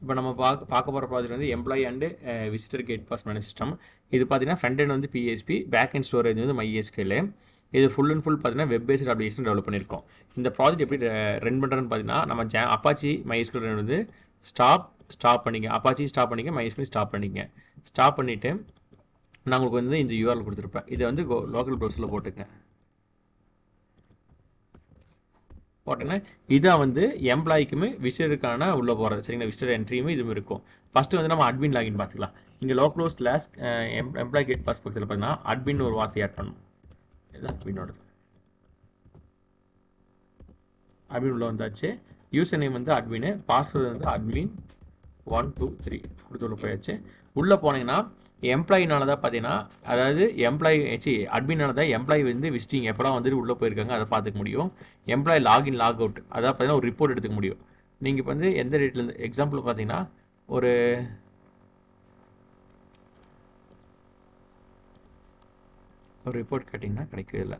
இப்போ நம்ம பார்க்க போகிற ப்ராஜெக்ட் வந்து employee and visitor gate pass manage system. இது பார்த்தீங்கன்னா ஃப்ரண்ட் எண்ட் வந்து பிஎஸ்பி, பேக் எண்ட் ஸ்டோரேஜ் வந்து MySQL. இது ஃபுல் அண்ட் ஃபுல் பார்த்தீங்கன்னா வெப் பேஸ்ட் அப்ளிகேஷன் டெவலப் பண்ணியிருக்கோம். இந்த ப்ராஜெக்ட் எப்படி ரன் பண்ணுறதுன்னு பார்த்தீங்கன்னா நம்ம அப்பாச்சி MySQL வந்து ஸ்டாப் பண்ணிங்க, அப்பாச்சி ஸ்டாப் பண்ணிங்க, MySQL ஸ்டாப் பண்ணிங்க. ஸ்டாப் பண்ணிவிட்டு நான் உங்களுக்கு வந்து இந்த யூஆர்எல் கொடுத்துருப்பேன். இதை வந்து லோக்கல் ப்ரௌசரில் போட்டுக்கங்க. போட்டேன்னா இதான் வந்து எம்ப்ளாய்க்குமே விசிட்டருக்கான உள்ளே போகிறது. சரிங்களா, விசிட்டர் என்ட்ரியுமே இதுவும் இருக்கும். ஃபஸ்ட்டு வந்து நம்ம அட்மின் லாகின் பார்த்துக்கலாம். இங்கே local slash employ gate pass பக்கத்தில் பார்த்தீங்கன்னா அட்மின் ஒரு வார்த்தை ஆட் பண்ணணும். இதுதான் அட்மினோடது. அட்மின் உள்ள வந்தாச்சு. யூசர் நேம் வந்து அட்மின், பாஸ்வேர்டு வந்து அட்மின் 1 2 3 கொடுத்து உள்ள போயாச்சு. உள்ளே போனீங்கன்னா எம்ப்ளாயினால தான் பார்த்தீங்கன்னா, அதாவது அட்மினால தான் எம்ப்ளாயி வந்து விசிட்டிங் எப்போலாம் வந்துட்டு உள்ளே போயிருக்காங்க அதை பார்த்துக்க முடியும். எம்ப்ளாயி லாகின் லாக் அவுட் அதாவது பார்த்தீங்கன்னா ஒரு ரிப்போர்ட் எடுத்துக்க முடியும். நீங்கள் இப்போ வந்து எந்த டேட்லேருந்து எக்ஸாம்பிள் பார்த்தீங்கன்னா ஒரு ரிப்போர்ட் கேட்டிங்கன்னா கிடைக்கவே இல்லை.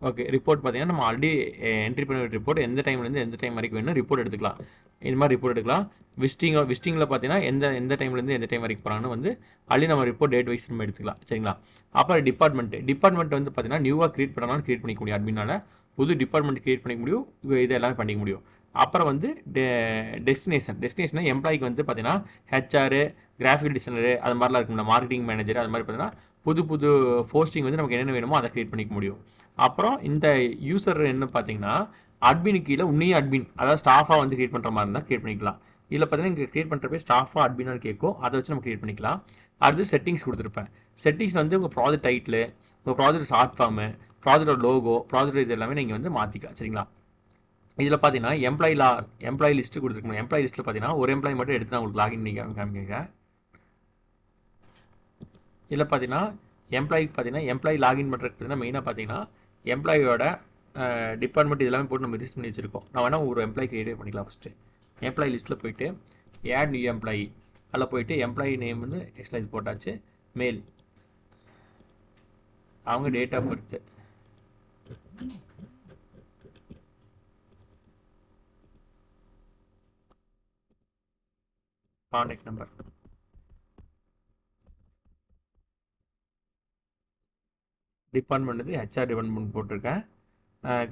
ஓகே, ரிப்போர்ட் பார்த்தீங்கன்னா நம்ம ஆல்ரெடி என்ட்ரி பண்ண ரிப்போர்ட் எந்த டைம்லேருந்து எந்த டைம் வரைக்கும் வேணும் ரிப்போர்ட் எடுத்துக்கலாம். இந்த மாதிரி ரிப்போர்ட் எடுக்கலாம். விசிட்டிங்கில் பார்த்தீங்கன்னா எந்த டைம்லேருந்து எந்த டைம் வரைக்கும் போகிறாங்கன்னு வந்து ஆல்ரெடி நம்ம ரிப்போர்ட் டேட் வைஸ் நம்ம எடுத்துக்கலாம். சரிங்களா, அப்புறம் டிபார்ட்மெண்ட் வந்து பார்த்தீங்கன்னா நியூவாக கிரியேட் பண்ணாலும் கிரியேட் பண்ணிக்க முடியும். அட்மினால புது டிபார்ட்மெண்ட் கிரியேட் பண்ணிக்க முடியும். இது எல்லாமே பண்ணிக்க முடியும். அப்புறம் வந்து டெஸ்டினேஷன் எம்ப்ளாய்க்கு வந்து பார்த்தீங்கன்னா ஹெச்ஆர், கிராஃபிக் டிசைனரு அது மாதிரிலாம் இருக்கும்ல, மார்க்கெட்டிங் மேனேஜர் அது மாதிரி பார்த்தீங்கன்னா புது போஸ்டிங் வந்து நமக்கு என்னென்ன வேணுமோ அதை கிரியேட் பண்ணிக்க முடியும். அப்புறம் இந்த யூசர் என்ன பார்த்தீங்கன்னா அட்மினுக்கு கீழே உன்னையும் அட்மின் அதாவது ஸ்டாஃபாக வந்து கிரியேட் பண்ணுற மாதிரி இருந்தால் கிரியேட் பண்ணிக்கலாம். இதில் பார்த்தீங்கன்னா இங்கே கிரியேட் பண்ணுறப்ப ஸ்டாஃபாக அட்மினாக கேட்கும், அதை வச்சு நம்ம கிரியேட் பண்ணிக்கலாம். அடுத்து செட்டிங்ஸ் கொடுத்துருப்பேன். செட்டிங்ஸ் வந்து உங்கள் ப்ராஜெக்ட் டைட்டில், உங்கள் ப்ராஜெக்ட் ஷார்ட் ஃபார்மு, ப்ராஜெக்டோட லோகோ, ப்ராஜெக்ட் இது எல்லாமே நீங்கள் வந்து மாற்றிக்கலாம். சரிங்களா, இதில் பார்த்தீங்கன்னா எம்ப்ளாயி லிஸ்ட்டு கொடுத்துருக்கணும். எம்ப்ளாயி லிஸ்ட்டில் பார்த்தீங்கன்னா ஒரு எம்ப்ளாயி மட்டும் எடுத்து நான் உங்களுக்கு லாகின் பண்ணி காமிக்க. இதில் பார்த்தீங்கன்னா எம்ப்ளாயி லாகின் பண்ணுறதுக்கு பார்த்தீங்கன்னா மெயினாக பார்த்தீங்கன்னா எம்ப்ளாயோட டிபார்ட்மெண்ட் இதெல்லாமே போட்டு நம்ம ரிஜிஸ்டர் பண்ணி வச்சுருக்கோம். நான் வேணால் ஒரு எம்ப்ளாயி கிரியேட் பண்ணிக்கலாம். ஃபஸ்ட்டு எம்ப்ளாயி லிஸ்ட்டில் போயிட்டு ஆட் நியூ எம்ப்ளாயி அதில் போயிட்டு எம்ப்ளாயி நேம் வந்து எக்ஸ்ட்ரா இது போட்டாச்சு. மேல், அவங்க date of birth, contact number, department வந்து ஹெச்ஆர் டிபார்ட்மெண்ட் போட்டிருக்கேன்,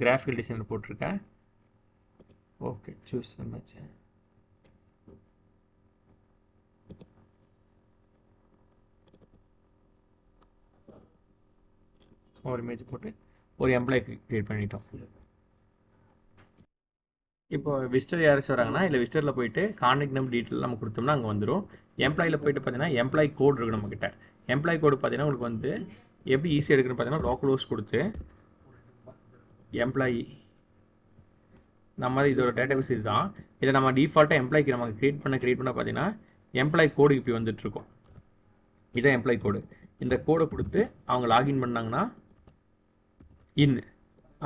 கிராஃபிக்கல் டிசைனர் போட்டிருக்கேன். ஓகே, சூஸ் என்னாச்சு. ஒரு இமேஜ் போட்டு ஒரு எம்ப்ளாயி கிரியேட் பண்ணிட்டோம். இப்போ விசிட்டர் யாராச்சும் வராங்கன்னா இல்லை விசிட்டரில் போயிட்டு கான்டாக்ட் நம்பர் டீட்டெயில் நம்ம கொடுத்தோம்னா அங்கே வந்துடும். எம்ப்ளாயில் போயிட்டு பார்த்தீங்கன்னா எம்ப்ளாயி கோட் இருக்குது நம்மக்கிட்ட. எம்ப்ளாயி கோடு பார்த்தீங்கன்னா உங்களுக்கு வந்து எப்படி ஈஸியாக எடுக்குன்னு பார்த்தீங்கன்னா லோக்கல் ஹோஸ்ட் கொடுத்து எம்ப்ளாயி நம்ம இதோட டேட்டாபேஸ் இதுதான். இதில் நம்ம டிஃபால்ட்டாக எம்ப்ளாய்க்கு நம்ம கிரியேட் பண்ண பார்த்தீங்கன்னா எம்ப்ளாயி கோடு இப்படி வந்துட்டுருக்கும். இதான் எம்ப்ளாயி கோடு. இந்த கோடை கொடுத்து அவங்க லாகின் பண்ணாங்கன்னா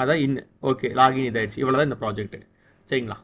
அதான் ஓகே லாகின் இதாகிடுச்சு. இவ்வளோ தான் இந்த ப்ராஜெக்ட்டு. சரிங்களா.